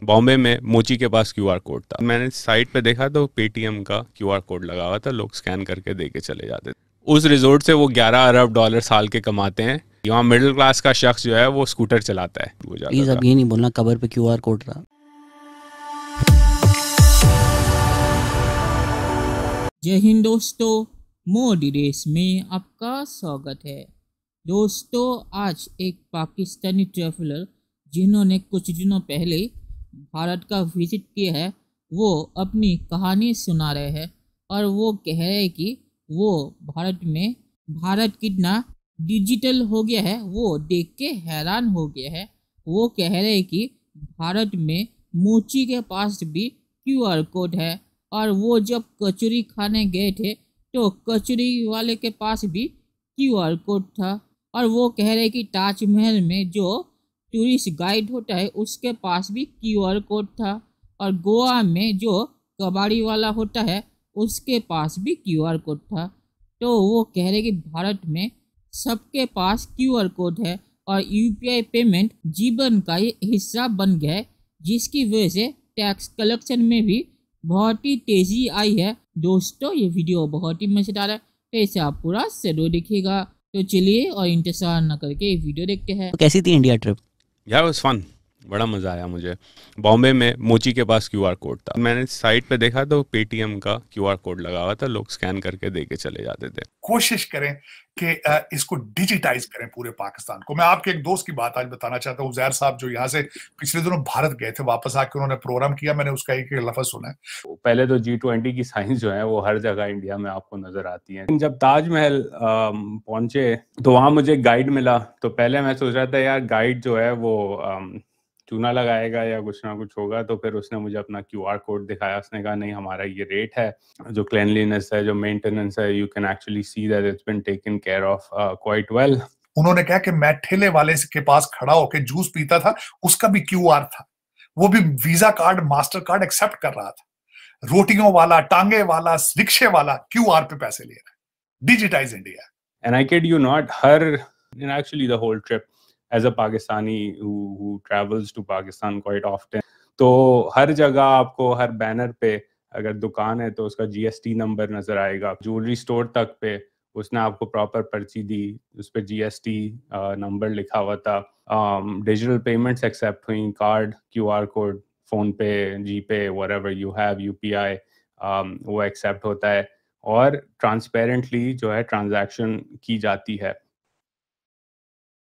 बॉम्बे में मोची के पास क्यूआर कोड था। मैंने साइट पे देखा तो पेटीएम का क्यूआर कोड लगा हुआ था, लोग स्कैन करके दे के चले जाते थे। उस रिजोर्ट से वो 11 अरब डॉलर साल के कमाते हैं। यहाँ मिडिल क्लास का शख्स जो है वो स्कूटर चलाता है। वो प्लीज अब ये नहीं बोलना कवर पे क्यूआर कोड रहा। जय हिंद दोस्तों, मोदी देश में आपका स्वागत है। दोस्तों, आज एक पाकिस्तानी ट्रैवलर जिन्होंने कुछ दिनों पहले भारत का विजिट किया है, वो अपनी कहानी सुना रहे हैं और वो कह रहे हैं कि वो भारत कितना डिजिटल हो गया है वो देख के हैरान हो गया है। वो कह रहे हैं कि भारत में मोची के पास भी क्यूआर कोड है और वो जब कचौरी खाने गए थे तो कचौरी वाले के पास भी क्यूआर कोड था। और वो कह रहे कि ताजमहल में जो टूरिस्ट गाइड होता है उसके पास भी क्यूआर कोड था और गोवा में जो कबाड़ी वाला होता है उसके पास भी क्यूआर कोड था। तो वो कह रहे कि भारत में सबके पास क्यूआर कोड है और यूपीआई पेमेंट जीवन का ही हिस्सा बन गया है, जिसकी वजह से टैक्स कलेक्शन में भी बहुत ही तेजी आई है। दोस्तों, ये वीडियो बहुत ही मजेदार है, तो इसे आप पूरा जरूर देखिएगा। तो चलिए और इंतजार न करके ये वीडियो देखते हैं। तो कैसी थी इंडिया ट्रिप? यार वाज फन, बड़ा मज़ा आया मुझे। बॉम्बे में मोची के पास क्यूआर कोड था। मैंने साइट पे देखा तो पेटीएम का क्यूआर कोड लगा हुआ था, लोग स्कैन करके दे के चले जाते थे। कोशिश करें कि इसको डिजिटाइज करें पूरे पाकिस्तान को। मैं आपके एक दोस्त की बात आज बताना चाहता हूँ, ज़ैर साहब, जो यहाँ से पिछले दिनों भारत गए थे, वापस आके उन्होंने प्रोग्राम किया। मैंने उसका एक लफ्ज सुना है। पहले तो G20 की साइंस जो है वो हर जगह इंडिया में आपको नजर आती है। जब ताजमहल पहुंचे तो वहां मुझे गाइड मिला। तो पहले मैं सोच रहा था यार गाइड जो है वो चूना लगाएगा या कुछ ना कुछ होगा। तो फिर उसने मुझे अपना क्यूआर कोड दिखाया। उसने कहा नहीं, हमारा ये रेट है, जो क्लीनलीनेस है, जो मेंटेनेंस है, you can actually see that it's been taken care of quite well. उन्होंने कहा कि मैं ठेले वाले के पास खड़ा होकर जूस पीता था, उसका भी क्यूआर था, वो भी Visa card Mastercard accept कर रहा था। रोटियों वाला, टांगे वाला, रिक्शे वाला क्यूआर पे पैसे ले रहा है। Digitise India. And I kid you not, actually the whole trip as a Pakistani who travels to Pakistan quite often, तो हर जगह आपको हर बैनर पे अगर दुकान है तो उसका जीएसटी नंबर नजर आएगा। ज्वेलरी स्टोर तक पे उसने आपको प्रॉपर पर्ची दी, उस पर जीएसटी नंबर लिखा हुआ था। डिजिटल पेमेंट्स एक्सेप्ट हुई, कार्ड, क्यूआर कोड, फोन पे, जीपे, व्हाटएवर यू हैव, यूपीआई, वो एक्सेप्ट होता है और ट्रांसपेरेंटली जो है ट्रांजैक्शन की जाती है।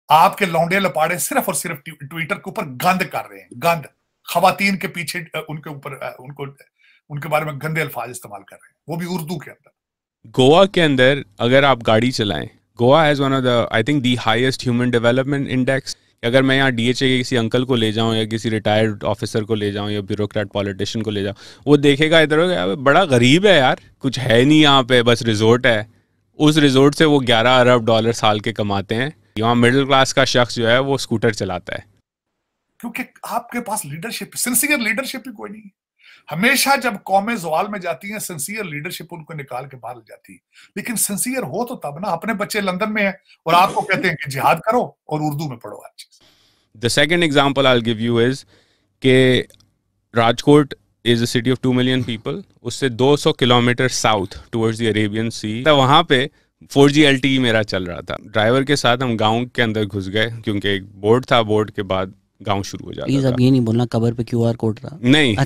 आपके लौंडे लपाड़े सिर्फ और सिर्फ ट्विटर के ऊपर गंद कर रहे हैं, गंद। खवातीन के पीछे उनके ऊपर उनके बारे में गंदे अल्फाज इस्तेमाल कर रहे हैं, वो भी उर्दू के अंदर। गोवा के अंदर अगर आप गाड़ी चलाएं, Goa has one of the, I think, the highest human development index. अगर मैं यहाँ डीएचए के किसी अंकल को ले जाऊँ या किसी रिटायर्ड ऑफिसर को ले जाऊँ या ब्यूरोक्रेट पॉलिटिशियन को ले जाऊँ, वो देखेगा इधर हो, बड़ा गरीब है यार, कुछ है नहीं यहाँ पे, बस रिजोर्ट है। उस रिजोर्ट से वो 11 अरब डॉलर साल के कमाते हैं। यहाँ मिडिल क्लास का शख्स जो है वो स्कूटर चलाता है। क्योंकि आपके पास लीडरशिप, सिंसियर लीडरशिप ही कोई नहीं है। हमेशा जब कौमें ज़वाल में जाती हैं, सिंसियर लीडरशिप उनको निकाल के बाहर ले जाती है। लेकिन सिंसियर हो तो तब ना। अपने बच्चे लंदन में हैं और आपको कहते हैं कि जिहाद करो और उर्दू में पढ़ो हर चीज। The second example I will give you is के Rajkot is a city of 2 million people. उससे 200 kilometre south towards the Arabian sea, तो वहाँ पे 4G LTE मेरा चल रहा था। ड्राइवर के साथ हम गांव के अंदर घुस गए क्योंकि एक बोर्ड था, बोर्ड के बाद गांव शुरू हो जाता था। प्लीज अब ये नहीं बोलना कवर पे क्यूआर कोड रहा। नहीं,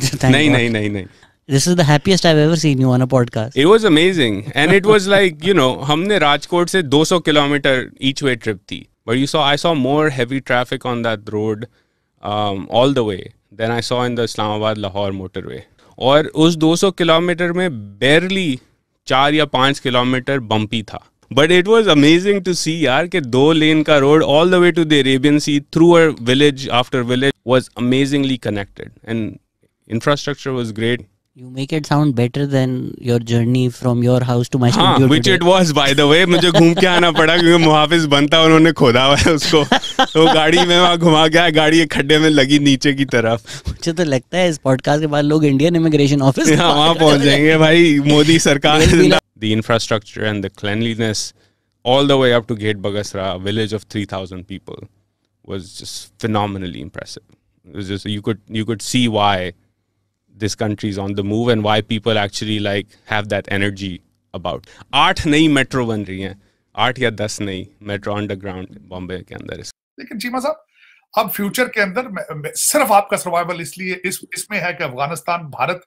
नहीं। This is the happiest I've ever seen you on a podcast. It was amazing and it was like, you know, हमने राजकोट से 200 किलोमीटर each way trip थी, but I saw more heavy traffic on that road all the way than I saw in the Islamabad Lahore motorway. और उस 200 kilometre में barely 4 या 5 kilometre bumpy था। But it was amazing to see यार कि 2 लेन का road all the way to the Arabian Sea through a village after village was amazingly connected and infrastructure was great. You make it sound better than your journey from your house to my studio which today. it was by the way. मुझे घूम के आना पड़ा क्योंकि मुहाफिज बनता उन्होंने खोदा हुआ है उसको। तो गाड़ी में वहाँ घुमा गया, गाड़ी एक खड्डे में लगी नीचे की तरफ। मुझे तो लगता है इस पॉडकास्ट के बाद लोग इंडियन इमिग्रेशन ऑफिस वहाँ पहुँच जाएंगे भाई, मोदी सरकार। The infrastructure and the cleanliness all the way up to Gate Bagasra, a village of 3,000 people, was just phenomenally impressive. It was just you could see why this country is on the move and why people actually like have that energy about. 8 नई metro बन रही हैं, 8 या 10 नई metro underground Bombay के अंदर। लेकिन चीमा साहब, अब फ्यूचर के अंदर सिर्फ आपका सर्वाइवल इसलिए इसमें है कि अफगानिस्तान भारत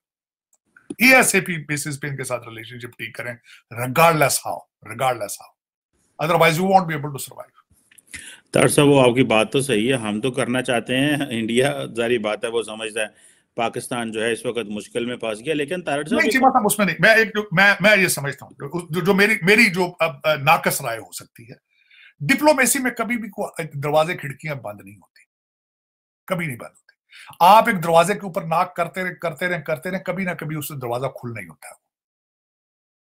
एएसएपी बेसिस पे इनके साथ रिलेशनशिप ठीक करें, regardless how, otherwise you won't be able to survive. तार साहब, वो आपकी बात तो सही है, हम तो करना चाहते हैं, इंडिया जारी बात है वो समझता है पाकिस्तान जो है इस वक्त मुश्किल में फंस गया, लेकिन तारड़ साहब नहीं, साहब उसमें नहीं, मैं ये समझता हूँ जो मेरी जो अब नाकस राय हो सकती है, डिप्लोमेसी में कभी भी दरवाजे खिड़कियां बंद नहीं होती, कभी नहीं बंद होती। आप एक दरवाजे के ऊपर नाक करते रहे, कभी ना कभी उससे दरवाजा खुल नहीं होता है।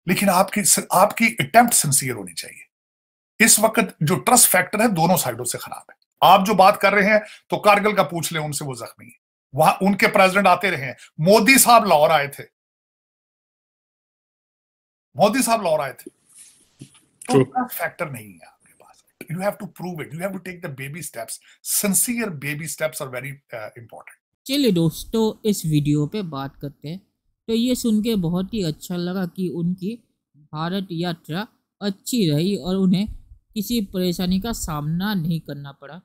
लेकिन आपकी अटेम्प्ट सिंसियर होनी चाहिए। इस वक्त जो ट्रस्ट फैक्टर है दोनों साइडों से खराब है। आप जो बात कर रहे हैं तो कारगिल का पूछ लें, उनसे वो जख्मी है, वहां उनके प्रेसिडेंट आते रहे हैं, मोदी साहब लाहौर आए थे, तो ट्रस्ट फैक्टर नहीं है आपके पास। You have to prove it, you have to take the baby steps, sincere baby steps are very important. चलिए दोस्तों, इस वीडियो पे बात करते हैं। तो ये सुन के बहुत ही अच्छा लगा कि उनकी भारत यात्रा अच्छी रही और उन्हें किसी परेशानी का सामना नहीं करना पड़ा।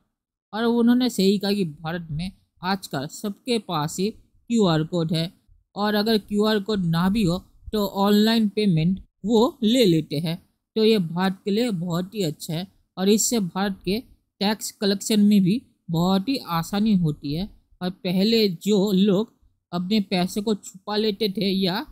और उन्होंने सही कहा कि भारत में आजकल सबके पास ही QR कोड है, और अगर QR कोड ना भी हो तो ऑनलाइन पेमेंट वो ले लेते हैं। तो ये भारत के लिए बहुत ही अच्छा है, और इससे भारत के टैक्स कलेक्शन में भी बहुत ही आसानी होती है। और पहले जो लोग अपने पैसे को छुपा लेते थे या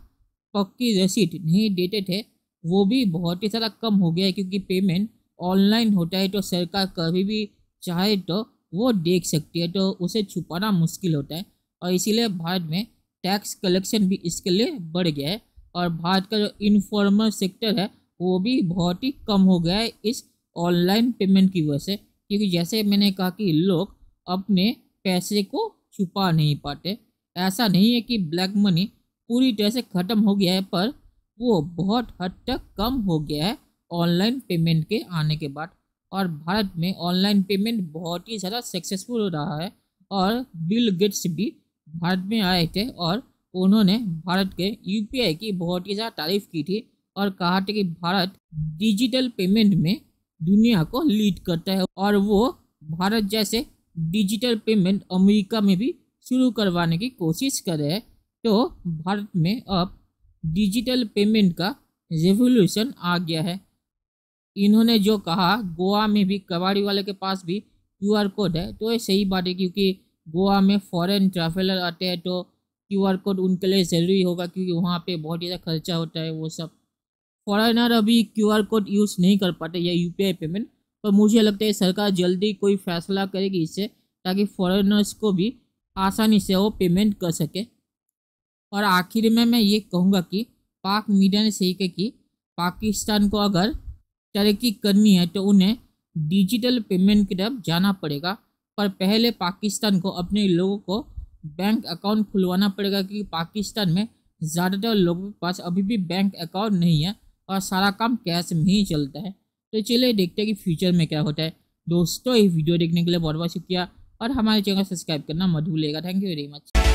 पक्की रसीद नहीं देते थे, वो भी बहुत ही ज़्यादा कम हो गया है, क्योंकि पेमेंट ऑनलाइन होता है तो सरकार कभी भी चाहे तो वो देख सकती है, तो उसे छुपाना मुश्किल होता है। और इसीलिए भारत में टैक्स कलेक्शन भी इसके लिए बढ़ गया है, और भारत का जो इनफॉर्मल सेक्टर है वो भी बहुत ही कम हो गया है इस ऑनलाइन पेमेंट की वजह से। क्योंकि जैसे मैंने कहा कि लोग अपने पैसे को छुपा नहीं पाते। ऐसा नहीं है कि ब्लैक मनी पूरी तरह से ख़त्म हो गया है, पर वो बहुत हद तक कम हो गया है ऑनलाइन पेमेंट के आने के बाद। और भारत में ऑनलाइन पेमेंट बहुत ही ज़्यादा सक्सेसफुल रहा है, और बिल गेट्स भी भारत में आए थे और उन्होंने भारत के UPI की बहुत ही ज़्यादा तारीफ की थी, और कहा था कि भारत डिजिटल पेमेंट में दुनिया को लीड करता है, और वो भारत जैसे डिजिटल पेमेंट अमेरिका में भी शुरू करवाने की कोशिश कर रहे हैं। तो भारत में अब डिजिटल पेमेंट का रेवोल्यूशन आ गया है। इन्होंने जो कहा गोवा में भी कबाड़ी वाले के पास भी QR कोड है, तो ये सही बात है, क्योंकि गोवा में फॉरेन ट्रैवलर आते हैं तो QR कोड उनके लिए ज़रूरी होगा, क्योंकि वहाँ पे बहुत ज़्यादा खर्चा होता है। वो सब फॉरेनर अभी QR कोड यूज़ नहीं कर पाते या UPI पेमेंट, पर मुझे लगता है सरकार जल्दी कोई फैसला करेगी इससे, ताकि फॉरेनर्स को भी आसानी से वो पेमेंट कर सके। और आखिर में मैं ये कहूँगा कि पाक मीडिया ने सही कहा कि पाकिस्तान को अगर तरक्की करनी है तो उन्हें डिजिटल पेमेंट की तरफ जाना पड़ेगा, पर पहले पाकिस्तान को अपने लोगों को बैंक अकाउंट खुलवाना पड़ेगा, क्योंकि पाकिस्तान में ज़्यादातर लोगों के पास अभी भी बैंक अकाउंट नहीं है और सारा काम कैश में ही चलता है। तो चलिए देखते हैं कि फ्यूचर में क्या होता है। दोस्तों, ये वीडियो देखने के लिए बहुत बहुत शुक्रिया, और हमारे चैनल को सब्सक्राइब करना मत भूलिएगा। Thank you very much.